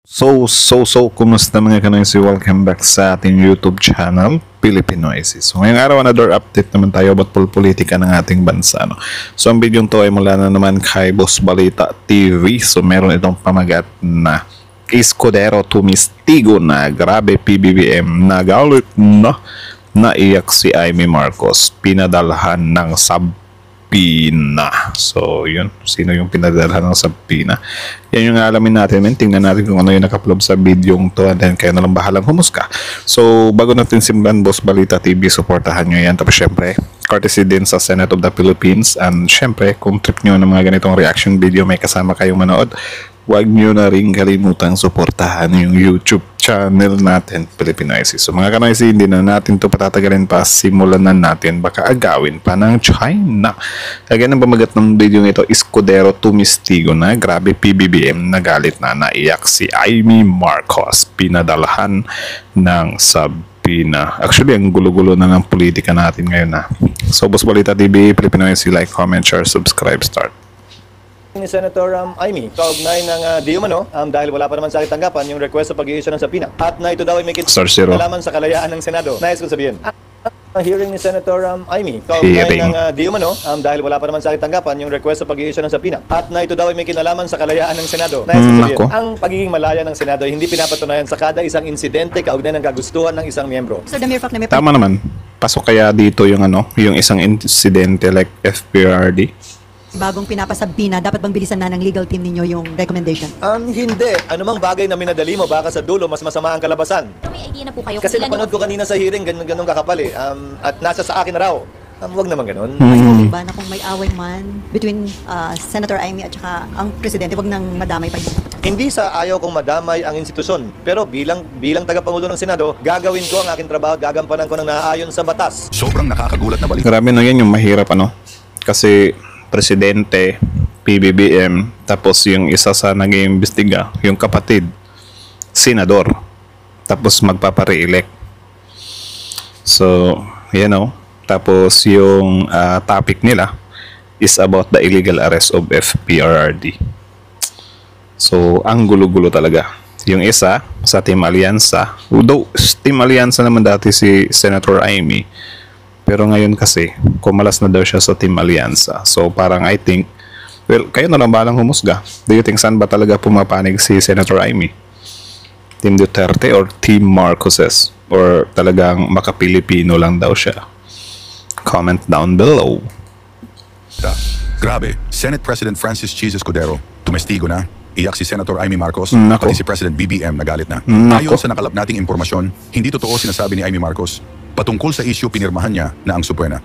Kumusta mga kanoysi? Welcome back sa ating YouTube channel, Pilipinoises. So, ngayong araw, another update naman tayo about politika ng ating bansa. No? So, ang video to ay mula na naman kay Boss Balita TV. So, meron itong pamagat na Escudero tumistigo na grabe PBBM na galit na naiyak si Amy Marcos. Pinadalhan ng Sabina. So, yun. Sino yung pinadalhan ng Sabina? Yan yung alamin natin. Tingnan natin kung ano yung nakapload sa video to, and then kayo na lang bahalang humusga. So, bago natin simban, Boss Balita TV, supportahan nyo yan. Tapos, syempre, courtesy din sa Senate of the Philippines. And, syempre, kung trip nyo ng mga ganitong reaction video, may kasama kayong manood, huwag nyo na rin kalimutang suportahan yung YouTube channel natin, Pilipinoises. So mga kanoysi, hindi na natin to patatagalin pa. Simulan na natin. Baka agawin pa ng China. Again, ang pamagat ng video nito, Escudero tumistigo na grabe PBBM, nagalit na naiyak si Amy Marcos. Pinadalhan ng Sabina. Actually, ang gulo-gulo na ng politika natin ngayon na. So, Boss Balita TV, Pilipinoises, like, comment, share, subscribe, start. Ni Senator Amy, kaugnay ng di umano dahil wala pa naman sa aking tanggapan yung request sa pag-i-issue ng Sabina at na ito daw ay may kinalaman sa kalayaan ng Senado. Nais kong sabihin, ang hearing ni Senator Amy, kaugnay ng di umano dahil wala pa naman sa aking tanggapan yung request sa pag-i-issue ng Sabina at na ito daw ay may kinalaman sa kalayaan ng Senado. Nais kong sabihin, ang pagiging malaya ng Senado ay hindi pinapatunayan sa kada isang insidente kaugnay ng kagustuhan ng isang miyembro. So, tama naman. Pasok kaya dito yung yung isang insidente like FPRD? Bagong pinapasabina, dapat bang bilisan na ng legal team ninyo yung recommendation? Hindi. Anumang bagay na minadali mo, baka sa dulo, mas masama ang kalabasan. May idea na po kayo. Kasi napanood ko kanina sa hearing, ganun kakapal eh. At nasa sa akin na raw. Huwag naman ganun. Ay, ba na kung may away man between Senator Amy at saka ang presidente, wag nang madamay pa yun? Hindi sa ayaw kong madamay ang institusyon. Pero bilang tagapangulo ng Senado, gagawin ko ang aking trabaho, gagampanan ko ng naaayon sa batas. Sobrang nakakagulat na balita. Grabe na yan yung mahirap Kasi presidente, PBBM, tapos yung isa sa nag-iimbestiga, yung kapatid, senador, tapos magpapare-elect. So, tapos yung topic nila is about the illegal arrest of FPRRD. So, ang gulo-gulo talaga. Yung isa, sa Team Alyansa, although Team Alyansa naman dati si Senator Amy, pero ngayon kasi, kumalas na daw siya sa Team Alyansa. So parang I think, well, kayo na lang balang humusga. Do you think saan ba talaga pumapanig si Senator Amy? Team Duterte or Team Marcoses? Or talagang maka-Pilipino lang daw siya? Comment down below. Grabe, Senate President Francis Cheese Escudero, tumestigo na. Iyak si Senator Amy Marcos, Nako. pati si President BBM nagalit na. Nako. Ayon sa nakalap nating impormasyon, hindi totoo sinasabi ni Amy Marcos. Patungkol sa issue, pinirmahan niya na ang subpoena.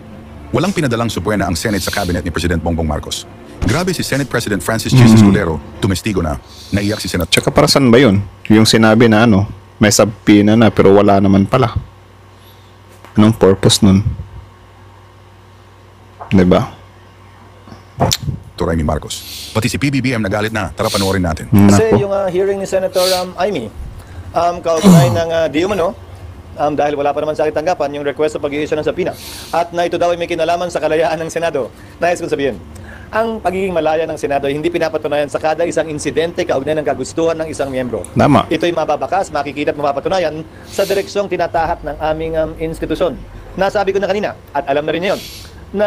Walang pinadalang subpoena ang Senate sa cabinet ni President Bongbong Marcos. Grabe si Senate President Francis Cheese Escudero, tumestigo na. Naiyak si Senator. Tsaka para saan ba yun? Yung sinabi na may subpoena na pero wala naman pala. Anong purpose nun? Diba? Amy Marcos. Pati si PBBM nagalit na. Tara panoorin natin. Kasi Nako. yung hearing ni Senator Amy, kaugnay ng di umano, dahil wala pa naman sa aking tanggapan yung request sa pag-i-issue ng Sabina at na ito daw ay may kinalaman sa kalayaan ng Senado. Nais kong sabihin, ang pagiging malaya ng Senado ay hindi pinapatunayan sa kada isang insidente kaugnay ng kagustuhan ng isang miyembro. Tama. Ito'y mababakas, makikita at mapapatunayan sa direksyong tinatahat ng aming institusyon. Nasabi ko na kanina at alam na rin niyo yun, na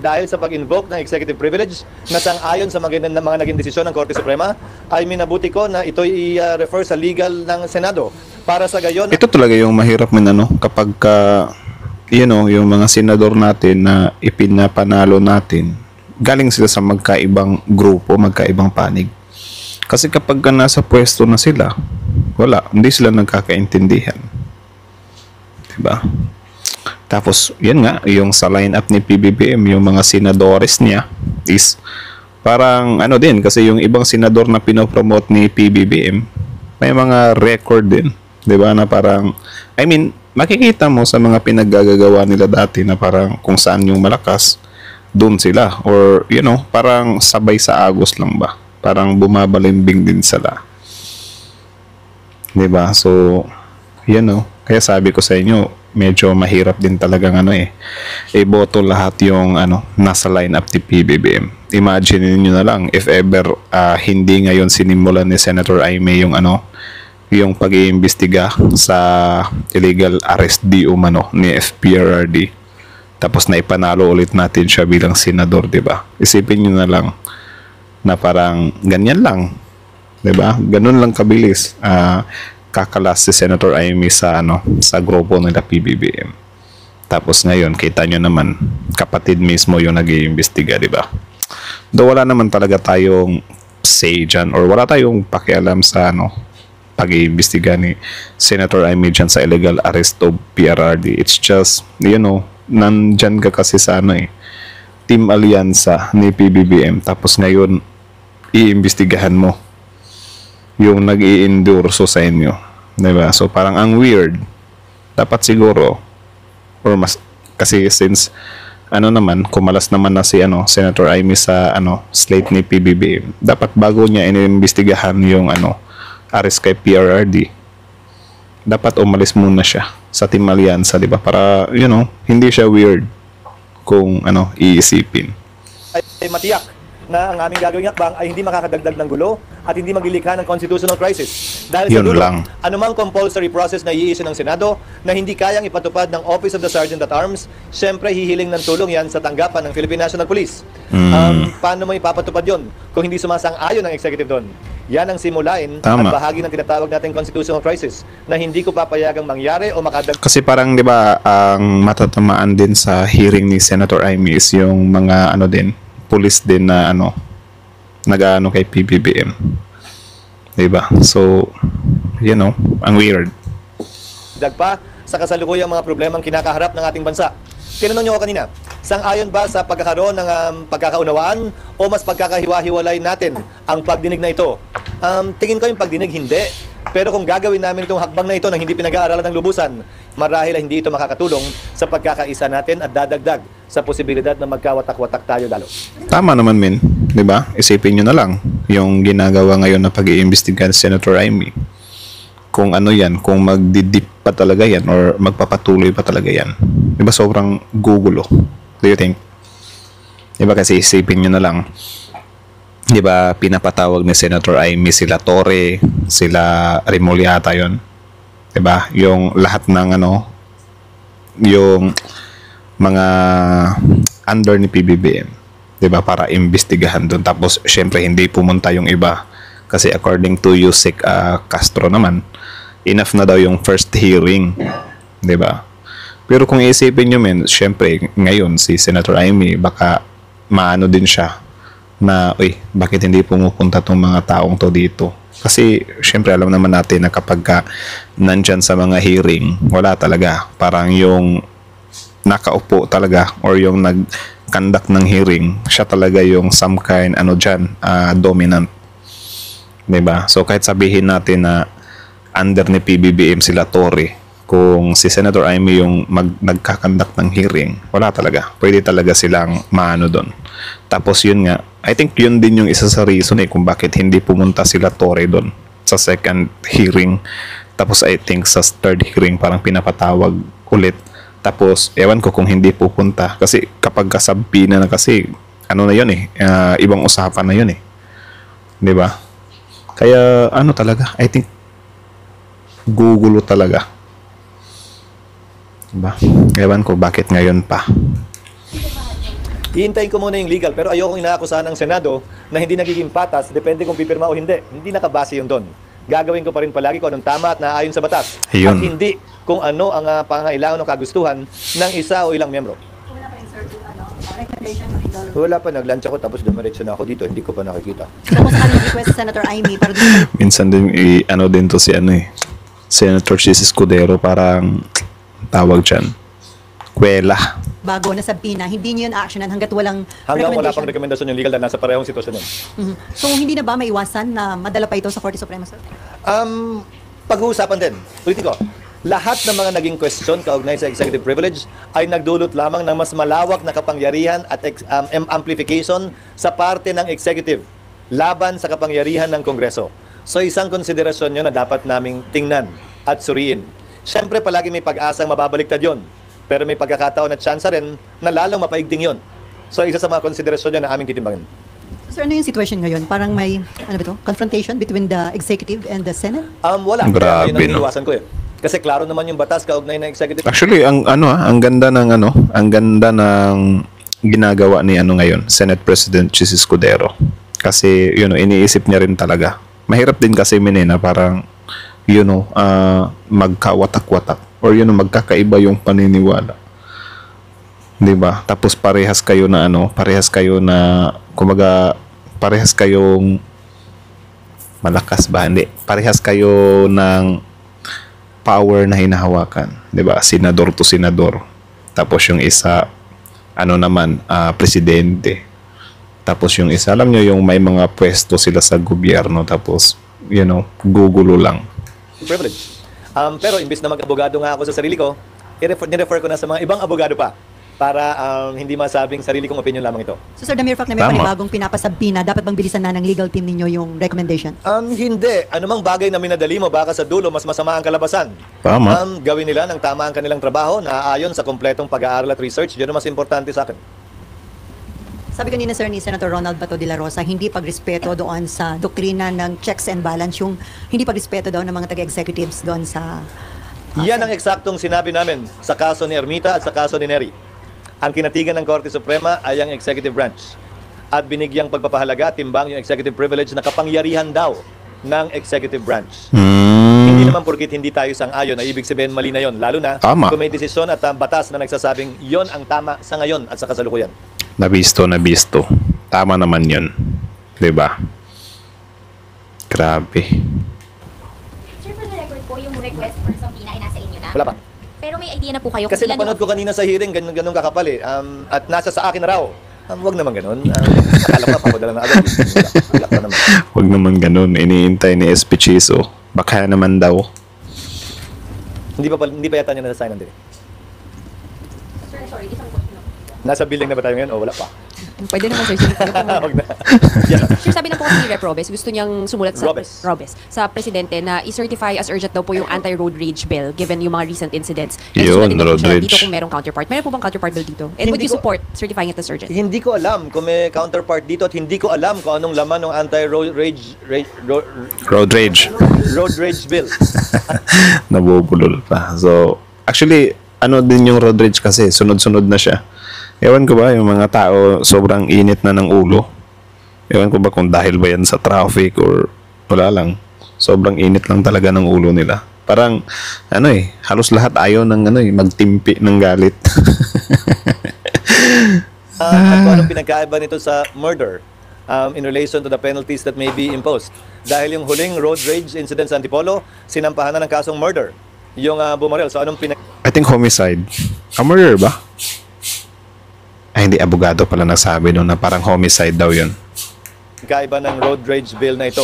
dahil sa pag-invoke ng executive privilege na sang-ayon sa mga naging desisyon ng Korte Suprema, ay minabuti ko na ito'y i-refer sa legal ng Senado. Para sa gayon, Ito talaga yung mahirap kapag yung mga senador natin na ipinapanalo natin, galing sila sa magkaibang grupo, magkaibang panig. Kasi kapag nasa pwesto na sila, hindi sila nagkakaintindihan. Diba? Tapos, yan nga, yung sa lineup ni PBBM, yung mga senadores niya is parang din, kasi yung ibang senador na pinopromote ni PBBM, may mga record din. Diba? Na parang, makikita mo sa mga pinaggagawa nila dati na parang kung saan yung malakas, dun sila. Or, parang sabay sa agos lang ba? Parang bumabalimbing din sila. Diba? So, Kaya sabi ko sa inyo, medyo mahirap din talagang iboto lahat yung nasa lineup ni PBBM. Imagine niyo na lang if ever hindi ngayon sinimulan ni Senator Aimee yung pag-iimbestiga sa illegal arrest di umano ni FPRRD. Tapos na ipanalo ulit natin siya bilang senador, 'di ba? Isipin niyo na lang na parang ganyan lang, 'di ba? Ganun lang kabilis. Kakalas si Senator Aimee sa sa grupo nila PBBM. Tapos ngayon, kita nyo naman, kapatid mismo yung nag-iimbestiga, di ba? Do wala naman talaga tayong say dyan or wala tayong pakialam sa pag-iimbestiga ni Senator Aimee dyan sa illegal arrest of PRRD. It's just, nandyan ka kasi sa Team Alyansa ni PBBM. Tapos ngayon, iimbestigahan mo yung nag-i-endorso sa inyo, diba? So parang ang weird. Dapat siguro or mas kasi since naman kumalas naman na si Senator Aimee sa slate ni PBBM, dapat bago niya inimbestigahan yung arrest kay PRRD, dapat umalis muna siya sa Team Alyansa, diba? Para hindi siya weird kung iisipin. Ay matiyak na ang aming gagawing hakbang ay hindi makakadagdag ng gulo at hindi maglilikha ng constitutional crisis. Dahil Yun sa dulo, lang. anumang compulsory process na i-issue ng Senado na hindi kayang ipatupad ng Office of the Sergeant at Arms, syempre hihiling ng tulong yan sa tanggapan ng Philippine National Police. Paano mo ipapatupad yon kung hindi sumasang-ayon ng executive doon? Yan ang simulain Tama. at bahagi ng tinatawag nating constitutional crisis na hindi ko papayagang mangyari o makadagdag. Kasi parang 'di ba ang matatamaan din sa hearing ni Senator Aimee is yung mga police din na nag-aano kay PBBM. 'Di ba? So, ang weird. Pa sa kasalukuyang mga problemang kinakaharap ng ating bansa. Tinanong niyo ako kanina, sang-ayon ba sa pagkakaroon ng pagkakaunawaan o mas pagkakahiwa-hiwalay natin ang pagdinig na ito? Tingin ko yung pagdinig hindi. Pero kung gagawin namin itong hakbang na ito nang hindi pinag-aaralan ng lubusan, marahil ay hindi ito makakatulong sa pagkakaisa natin at dadagdag sa posibilidad na magkawatak-watak tayo lalo. Tama naman, men. 'Di ba? Isipin niyo na lang yung ginagawa ngayon na pag-iimbestiga ni Senator Aimee. Kung yan, kung magdidip pa talaga yan or magpapatuloy pa talaga yan. 'Di ba sobrang gugulo? Do you think? 'Di ba kasi isipin niyo na lang, 'di ba pinapatawag ni Senator Aimee sila Torre, sila Remullata yon. 'Di ba? Yung lahat ng yung mga under ni PBBM, 'di ba, para imbestigahan doon. Tapos syempre hindi pumunta yung iba kasi according to Yusek Castro naman, enough na daw yung first hearing, 'di ba? Pero kung iisipin niyo, men, syempre ngayon si Senator Aimee baka maano din siya na, bakit hindi pumupunta tong mga taong to dito? Kasi, syempre, alam naman natin na kapag nandyan sa mga hearing, wala talaga. Parang yung nakaupo talaga or yung nag-conduct ng hearing, siya talaga yung some kind, dominant. Diba? So, kahit sabihin natin na under ni PBBM sila Torre, kung si Senator Aimee yung nagkakandak ng hearing, wala talaga. Pwede talaga silang maano doon. Tapos yun nga, I think yun din yung isa sa reason kung bakit hindi pumunta sila Torre doon sa second hearing. Tapos I think sa third hearing parang pinapatawag ulit. Tapos ewan ko kung hindi pupunta kasi kapag kasabi na kasi na yun ibang usapan na yun 'di ba? Kaya talaga, I think gugulo talaga. Diba? Ewan ko bakit ngayon pa. Hihintayin ko muna yung legal, pero ayokong inaakusahan ng Senado na hindi nagiging patas, depende kung pipirma o hindi. Hindi nakabase yun doon. Gagawin ko pa rin palagi kung anong tama at naayon sa batas. Ayun. At hindi kung ano ang pangangailangan o kagustuhan ng isa o ilang membro. Wala pa, nag-lunch ako tapos dumiretso na ako dito, hindi ko pa nakikita. Tapos kami request Senator Aimee para doon. Minsan din din to si Senator Chis Escudero, parang tawag dyan, kwela. Bago na sabihin na hindi niyo yun actionan hanggat walang Hanggang wala pang recommendation. rekomendasyon yung legal dahil nasa parehong sitwasyon yun. Mhm. So hindi na ba maiwasan na madala pa ito sa Korte Suprema, sir? Pag-uusapan din, ulitin ko, lahat ng mga naging question kaugnay sa executive privilege ay nagdulot lamang ng mas malawak na kapangyarihan at amplification sa parte ng executive laban sa kapangyarihan ng Kongreso. So isang konsiderasyon yun na dapat naming tingnan at suriin. Siyempre, palagi may pag-asang mababaliktad yon. Pero may pagkakataon at tsansa rin na lalong mapaigting yon. So, isa sa mga konsiderasyon yan na aming titimbangin. Sir, ano yung situation ngayon? Parang may, ano ba to? Confrontation between the executive and the Senate? Wala. Grabe, Kaya yun ang no? iniwasan ko eh. Kasi klaro naman yung batas kaugnay ng executive. Actually, ang ganda ng ginagawa ni ngayon, Senate President Chis Escudero. Kasi, iniisip niya rin talaga. Mahirap din kasi na parang, magkawatak-watak or magkakaiba yung paniniwala. 'Di ba? Tapos parehas kayo na kumaga parehas kayong malakas ba? Hindi. Parehas kayo ng power na hinahawakan, 'di ba? Senador to senador. Tapos yung isa presidente. Tapos yung isa, alam nyo, yung may mga pwesto sila sa gobyerno, tapos gugulo lang. Privilege. Pero imbis na mag-abogado nga ako sa sarili ko, nirefer ko na sa mga ibang abogado pa para hindi masabing sarili kong opinion lamang ito. So sir, the mere fact na may Tama. panibagong pinapasabina, dapat bang bilisan na ng legal team ninyo yung recommendation? Hindi. Anumang bagay na minadali mo, baka sa dulo mas masama ang kalabasan. Tama. Gawin nila ng tama ang kanilang trabaho na ayon sa kompletong pag-aaral at research. Yun ang mas importante sa akin. Sabi kanina sir ni Senator Ronald Bato de la Rosa, hindi pagrespeto doon sa doktrina ng checks and balance, yung hindi pagrespeto daw ng mga taga-executives doon sa... Yan ang eksaktong sinabi namin sa kaso ni Ermita at sa kaso ni Neri. Ang kinatigan ng Korte Suprema ay ang executive branch. At binigyang pagpapahalaga, timbang yung executive privilege na kapangyarihan daw ng executive branch. Hindi naman porkit hindi tayo sang-ayon na ibig sabihin mali na yon. Lalo na Tama. kung may desisyon at batas na nagsasabing yon ang tama sa ngayon at sa kasalukuyan. Nabisto. Tama naman yun. 'Di ba? Grabe. Sir, for the record po, yung request for subpoena ay nasa inyo na. Wala pa. Pero may idea na po kayo Kasi ilan napanood yung- ko kanina sa hearing, ganun kakapal eh. At nasa sa akin na raw. Wag naman ganun. Akala ko papadala na agad. Wala pa naman. Huwag naman ganun. Iniintay ni SP Chiso. Baka naman daw. Hindi pa yata niya nasa-sign din. Sir, sorry, isang question lang. Nasa building na ba tayo ngayon o wala pa? Pwede naman sir, sige po muna. Wag na. Yeah. Sir, sabi na po kasi ni Rep. Robes, gusto niyang sumulat sa Robes. sa presidente na i-certify as urgent daw po yung anti-road rage bill given yung mga recent incidents. Yun, susulat din daw po road siya rage. dito kung merong counterpart. Meron po bang counterpart bill dito? And would Hindi you ko- support certifying it as urgent? Hindi ko alam kung may counterpart dito at hindi ko alam kung anong laman ng anti-road rage Road rage. road rage bill. Nabubulol pa. So, actually, din yung road rage kasi, sunod-sunod na siya. Ewan ko ba, yung mga tao, sobrang init na ng ulo. Ewan ko ba kung dahil ba yan sa traffic or wala lang. Sobrang init lang talaga ng ulo nila. Parang, halos lahat ayaw ng magtimpi ng galit. At kung anong pinagkaiba nito sa murder in relation to the penalties that may be imposed. Dahil yung huling road rage incident sa Antipolo, sinampahan na ng kasong murder. Yung bumaril. So anong I think homicide. Murder ba? Ay, hindi. Abogado pala nagsabi doon na parang homicide daw yun. pinagkaiba ng road rage bill na ito?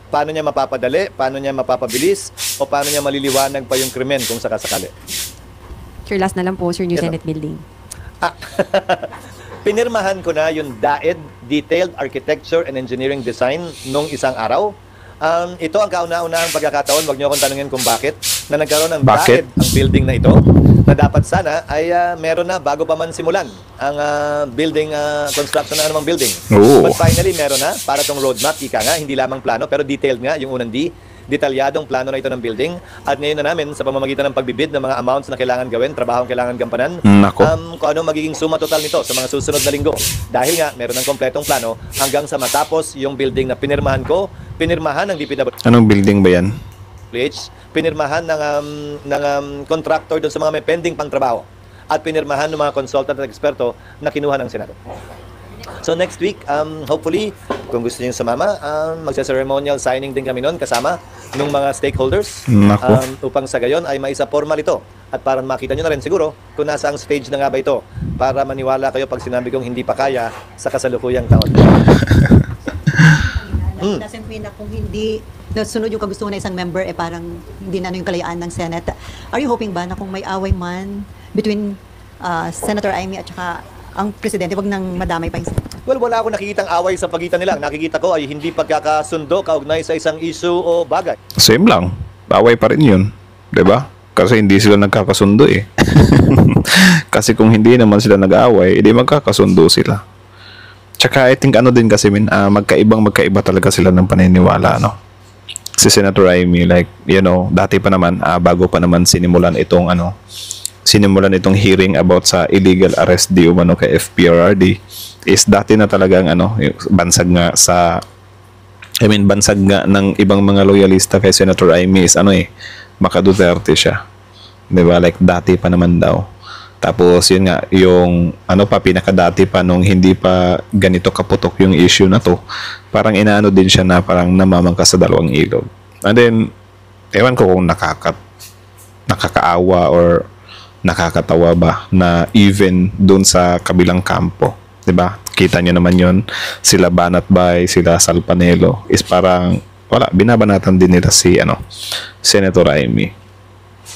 Paano niya mapapadali? Paano niya mapapabilis? O paano niya maliliwanag pa yung krimen kung sakasakali? Sir, last na lang po, Sir, New Yes, Senate Building. Pinirmahan ko na yung DAED, Detailed Architecture and Engineering Design, nung isang araw. Ito ang kauna-unahang pagkakataon, wag niyo akong tanungin kung bakit, na nagkaroon ng Bakit? DAED ang building na ito, na dapat sana ay meron na bago pa man simulan ang building, construction ng anumang building. Oo. But finally, meron na para tong roadmap, ika nga, hindi lamang plano, pero detailed nga, yung unang D, detalyadong plano na ito ng building. At ngayon na namin, sa pamamagitan ng pagbibid ng mga amounts na kailangan gawin, trabahong kailangan gampanan, Nako. kung ano magiging suma total nito sa mga susunod na linggo. Dahil nga, meron ng kompletong plano hanggang sa matapos yung building na pinirmahan ko, pinirmahan ng DPWH, Anong building ba yan? pinirmahan ng contractor doon sa mga may pending pang trabaho, at pinirmahan ng mga consultant at eksperto na kinuha ng Senado. So next week, hopefully, kung gusto niyo sumama, magsa-ceremonial signing din kami noon kasama ng mga stakeholders, Nako. upang sa gayon ay maisa formal ito. At para makita nyo na rin siguro kung nasa ang stage na nga ba ito, para maniwala kayo pag sinabi kong hindi pa kaya sa kasalukuyang taon. Doesn't mean na kung hindi nasunod yung kagustuhan ng isang member, parang hindi na yung kalayaan ng Senate. Are you hoping ba na kung may away man between Senator Amy at saka ang presidente, wag nang madamay pa yung Well, wala akong nakikitang away sa pagitan nila. Nakikita ko ay hindi pagkakasundo kaugnay sa isang issue o bagay. Same lang. Baway pa rin yun. 'Di ba? Kasi hindi sila nagkakasundo eh. Kasi kung hindi naman sila nag-aaway, edi magkakasundo sila. Tsaka I think ano din kasi magkaiba talaga sila ng paniniwala, no? Si Senator Amy, like, dati pa naman, bago pa naman sinimulan itong hearing about sa illegal arrest di umano kay FPRRD, is dati na talagang bansag nga ng ibang mga loyalista kay Senator Amy is Maka Duterte siya. 'Di ba? Like dati pa naman daw. Tapos yun nga, yung pinakadati pa nung hindi pa ganito kaputok yung issue na to, parang inaano din siya na parang namamangka sa dalawang ilog. And then, ewan ko kung nakakaawa or nakakatawa ba na even dun sa kabilang kampo. 'Di ba? Kita niyo naman yon, sila Banat Bay, sila Salpanelo, is parang, binabanatan din nila si Senator Amy.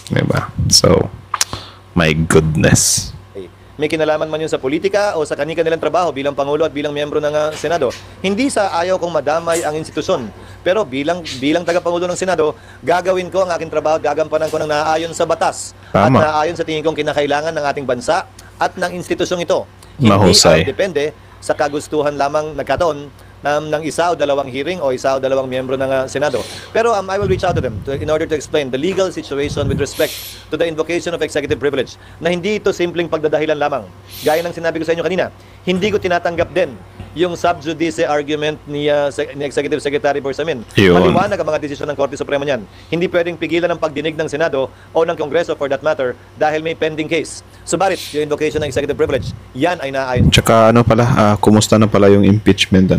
'Di ba? So, my goodness. May kinalaman man yun sa politika o sa kanilang trabaho bilang Pangulo at bilang miyembro ng Senado. Hindi sa ayaw kong madamay ang institusyon. Pero bilang tagapangulo ng Senado, gagawin ko ang aking trabaho at gagampanan ko ng naaayon sa batas. Tama. At naaayon sa tingin kong kinakailangan ng ating bansa at ng institusyong ito. Mahusay. Hindi depende sa kagustuhan lamang nagkataon ng isa o dalawang hearing o isa o dalawang miyembro ng Senado. Pero I will reach out to them in order to explain the legal situation with respect to the invocation of executive privilege, na hindi ito simpleng pagdadahilan lamang. Gaya ng sinabi ko sa inyo kanina, hindi ko tinatanggap din yung sub judice argument ni Executive Secretary Borsamin. Yun. Maliwanag ang mga desisyon ng Korte Suprema niyan. Hindi pwedeng pigilan ang pagdinig ng Senado o ng Kongreso for that matter dahil may pending case. Subalit, yung invocation ng executive privilege, yan ay naaayon. Tsaka kumusta na pala yung impeachment,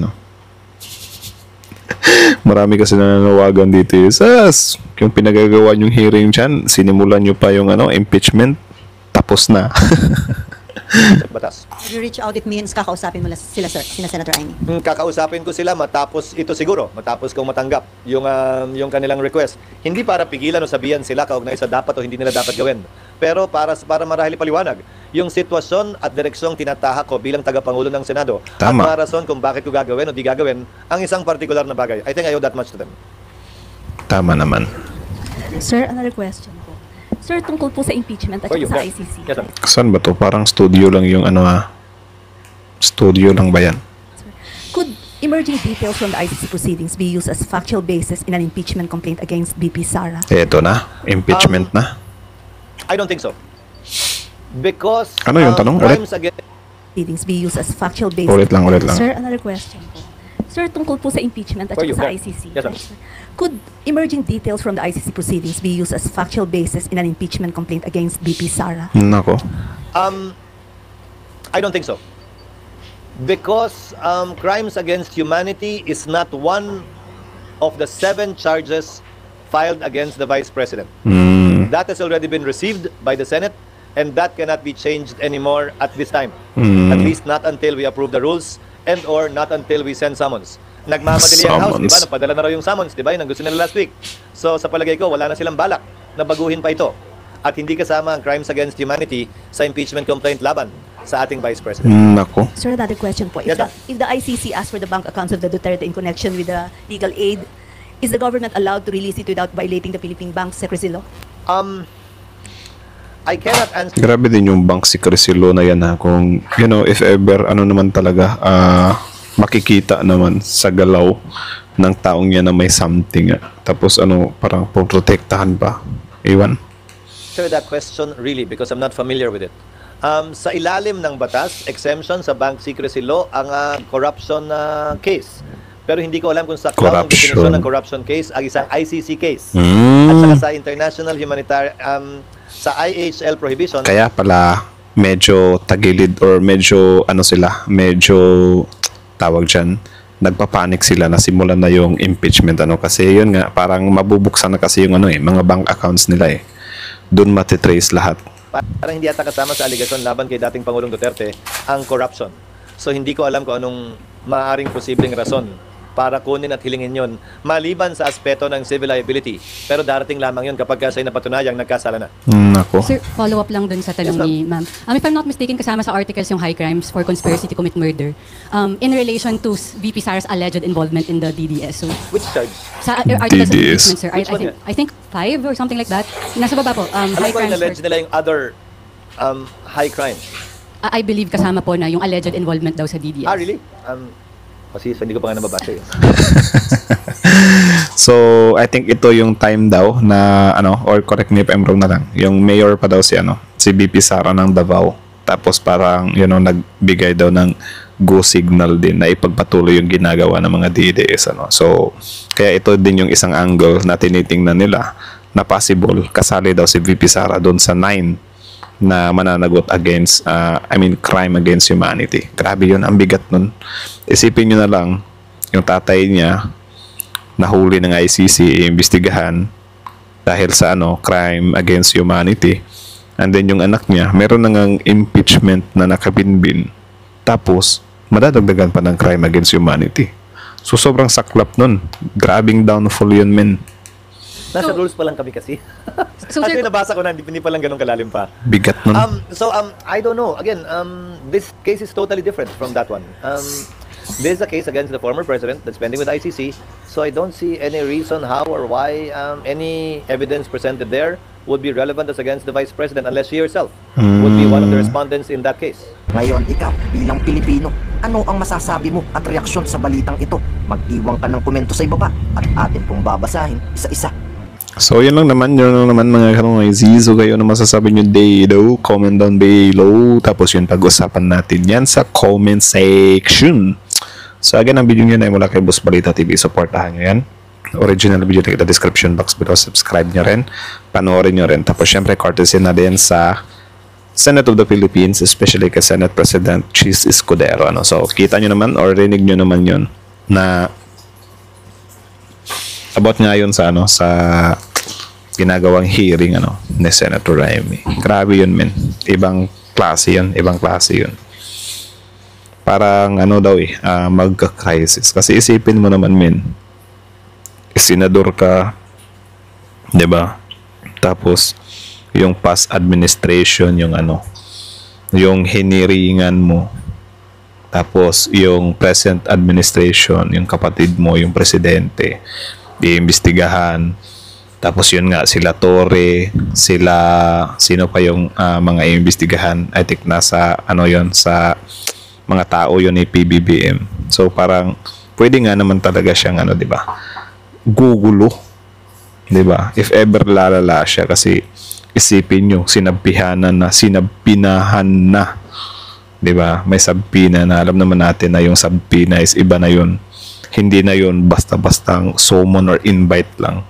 Marami kasi nananawagan dito yung pinagagawa yung hearing dyan, sinimulan nyo pa yung impeachment, tapos na. Batas. Have you reach out, it means kakausapin mo sila, sir, sina Senator Amy? Kakausapin ko sila matapos ito siguro, matapos kong matanggap yung kanilang request. Hindi para pigilan o sabihan sila kaugnay sa dapat o hindi nila dapat gawin. Pero para marahil paliwanag yung sitwasyon at direksyong tinatahak ko bilang tagapangulo ng Senado. Tama. At mga rason kung bakit ko gagawin o di gagawin ang isang particular na bagay. I think I owe that much to them. Tama naman. Sir, another question po. Sir, tungkol po sa impeachment at You sa bet. ICC. Yes, sir. Saan ba to? Parang studio lang yung studio lang ba yan? Could emerging details from the ICC proceedings be used as factual basis in an impeachment complaint against BP Sara? Eto na, impeachment na. I don't think so. Because Ano yung tanong? Ulit? crimes against Proceedings be used as factual basis. Ulit lang. Sir, another question po. Sir, tungkol po sa impeachment at For you, sa sir. ICC. Yes, sir. Could emerging details from the ICC proceedings be used as factual basis in an impeachment complaint against BP Sara? Nako. I don't think so. Because crimes against humanity is not one of the 7 charges filed against the Vice President. That has already been received by the Senate, and that cannot be changed anymore at this time. At least not until we approve the rules and or not until we send summons. Nagmamadali ang House, di ba? Summons. Napadala na raw yung summons, di ba? Yung gusto nila last week. So sa palagay ko, wala na silang balak na baguhin pa ito. At hindi kasama ang crimes against humanity sa impeachment complaint laban sa ating Vice President. Nako. Sir, another question po. Yes, If the ICC asks for the bank accounts of the Duterte in connection with the legal aid, is the government allowed to release it without violating the Philippine Bank Secrecy Law? I cannot answer. Grabe din yung bank secrecy law na yan kung if ever naman talaga makikita naman sa galaw ng taong yan na may something tapos parang poprotektahan pa, iwan. Answer that question really because I'm not familiar with it. Sa ilalim ng batas, exemption sa bank secrecy law ang corruption case. Pero hindi ko alam kung sa clause ng definition ng corruption case ang isang ICC case. At saka sa international humanitarian sa IHL prohibition. Kaya pala medyo tagilid or medyo medyo tawag dyan, nagpapanik sila na simulan na yung impeachment kasi yun nga parang mabubuksan na kasi yung mga bank accounts nila doon matitrace lahat. Parang hindi ata kasama sa allegation laban kay dating Pangulong Duterte ang corruption. So hindi ko alam kung anong maaaring posibleng rason para kunin at hilingin yon maliban sa aspeto ng civil liability. Pero darating lamang yun kapag sa'yo napatunayang nagkasala na. Nako. Sir, follow up lang dun sa tanong ni ma'am. If I'm not mistaken, kasama sa articles yung high crimes for conspiracy to commit murder in relation to VP Sara's alleged involvement in the DDS. So, Which charge? sa articles of DDS. impeachment, sir, Which one I think 5 or something like that. Nasa baba po, Alam high ko crimes in-allege nila yung other high crimes. I believe kasama po na yung alleged involvement daw sa DDS. Really? Kasi hindi ko pa nga nababasa eh. So, I think ito yung time daw na or correct me if I'm wrong na lang. Yung mayor pa daw si VP Sara ng Davao. Tapos parang nagbigay daw ng go signal din na ipagpatuloy yung ginagawa ng mga DDS So, kaya ito din yung isang angle na tinitingnan nila na possible kasali daw si VP Sara doon sa 9 na mananagot against crime against humanity. Grabe yun, ang bigat nun. Isipin nyo na lang yung tatay niya nahuli ng ICC, iimbestigahan dahil sa crime against humanity, and then yung anak niya meron nang impeachment na nakabinbin, tapos madadagdagan pa ng crime against humanity. So sobrang saklap nun. Grabing downfall yun, men. Nasa rules pa lang kami kasi. So, Actually, sir, nabasa ko na, hindi pa lang ganun kalalim pa. Bigat nun. I don't know. Again, this case is totally different from that one. This is a case against the former president that's pending with ICC. So I don't see any reason how or why any evidence presented there would be relevant as against the vice president unless she herself would be one of the respondents in that case. Ngayon, ikaw bilang Pilipino, ano ang masasabi mo at reaksyon sa balitang ito? Mag-iwan ka ng komento sa ibaba at atin pong babasahin isa-isa. So, yun lang naman mga kanongizi. So, kayo na masasabi nyo below, comment down below. Tapos yun, pag-usapan natin yan sa comment section. So, again, ang video nyo na mula kay Boss Balita TV. Supportahan nyo yan. Original video na kita description box below. Subscribe nyo rin. Panoorin nyo rin. Tapos, syempre, courtesy na din sa Senate of the Philippines, especially kay Senate President Chis Escudero. So, kita nyo naman or rinig nyo naman yun na about nga yun sa sa ginagawang hearing ni Senator Amy. Grabe yun, men. Ibang klase yun. Parang magka-crisis. Kasi isipin mo naman, men, senador ka, 'di ba? Tapos yung past administration, yung hiniringan mo. Tapos yung present administration, yung kapatid mo, yung presidente, iimbestigahan. Tapos yun nga, sila Torre, sino pa yung mga iimbestigahan? I think nasa sa mga tao yun ni PBBM. So parang pwede nga naman talaga siyang di ba? Gugulo. 'Di ba? If ever lalala siya, kasi isipin nyo, sinabpinahan na. 'Di ba? May sabpina na, alam naman natin na yung sabpina is iba na yun. Hindi na yun basta-bastang summon or invite lang.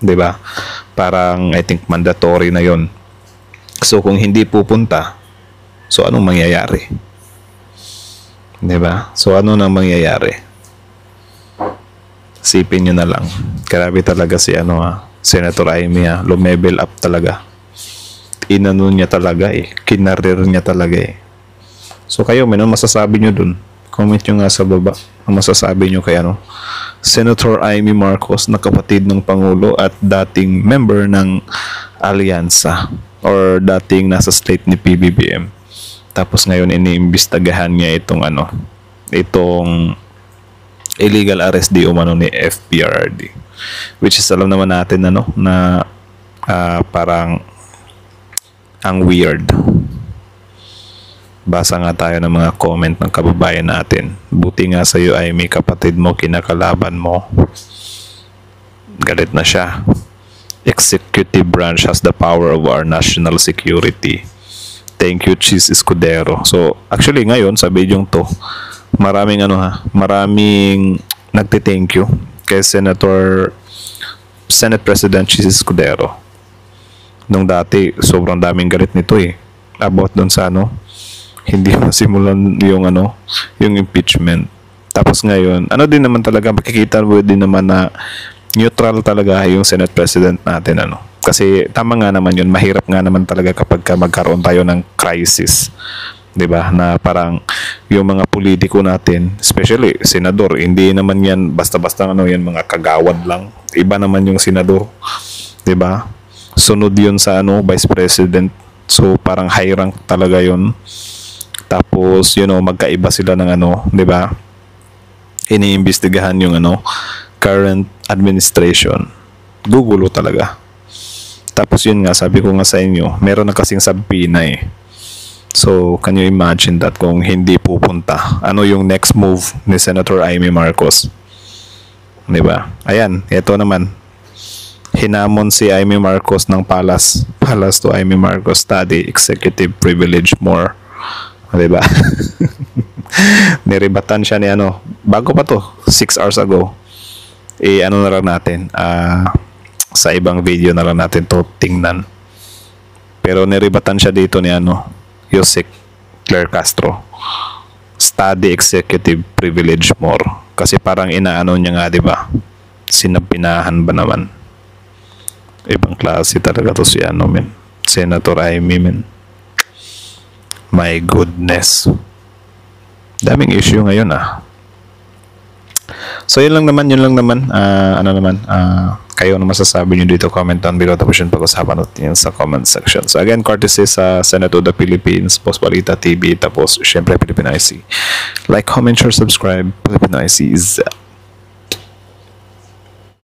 'Di ba? Parang I think mandatory na yun. So kung hindi pupunta, so anong mangyayari? 'Di ba? So ano nang mangyayari? Sipin nyo na lang. Grabe talaga si Senator Amy, lumevel up talaga. Inano niya talaga kinarir niya talaga So kayo, may masasabi nyo dun? Comment nyo nga sa baba. Ang masasabi nyo kay Senator Amy Marcos, na kapatid ng Pangulo at dating member ng Alyansa or dating nasa slate ni PBBM. Tapos ngayon iniimbestagahan niya itong illegal arrest di umano ni FPRD, which is alam naman natin na parang ang weird. Basa nga tayo ng mga comment ng kababayan natin. Buti nga sa iyo ay may kapatid mo, kinakalaban mo. Galit na siya. Executive branch has the power of our national security. Thank you, Chis Escudero. So actually ngayon sa video to, maraming nagte-thank you kay Senate President Chis Escudero. Nung dati, sobrang daming galit nito about dun sa hindi masimulan yung impeachment. Tapos ngayon, din naman talaga, makikita mo din naman na neutral talaga yung Senate President natin Kasi tama nga naman yun, mahirap nga naman talaga kapag magkaroon tayo ng crisis. 'di ba? Na parang yung mga politiko natin, especially senador, hindi naman yan basta-basta yan mga kagawad lang. Iba naman yung senador, 'di ba? Sunod yun sa vice president. So parang high rank talaga yun. Tapos magkaiba sila ng 'di ba? Iniimbestigahan yung current administration. Gugulo talaga. Tapos yun nga, sabi ko nga sa inyo, meron na kasing subpoena eh. So, can you imagine that kung hindi pupunta? Ano yung next move ni Senator Amy Marcos? Diba? Ayan, ito naman. Hinamon si Amy Marcos ng Palace to Amy Marcos study executive privilege more. Diba? Niribatan siya ni bago pa to, 6 hours ago. Na lang natin, sa ibang video na lang natin to tingnan. Pero niribatan siya dito ni Yusek Claire Castro. Study executive privilege more. Kasi parang inaano niya nga, 'di ba? Sinapinahan ba naman? Ibang klase talaga to si Senator Amy, men. My goodness. Daming issue ngayon So yun lang naman. Kayo ano masasabi nyo dito, comment down below, tapos yun pag-usapan natin sa comment section. So again, courtesy sa Senate of the Philippines, Boss Balita TV, tapos syempre Philippine IC. Like, comment, share, subscribe. Philippine IC is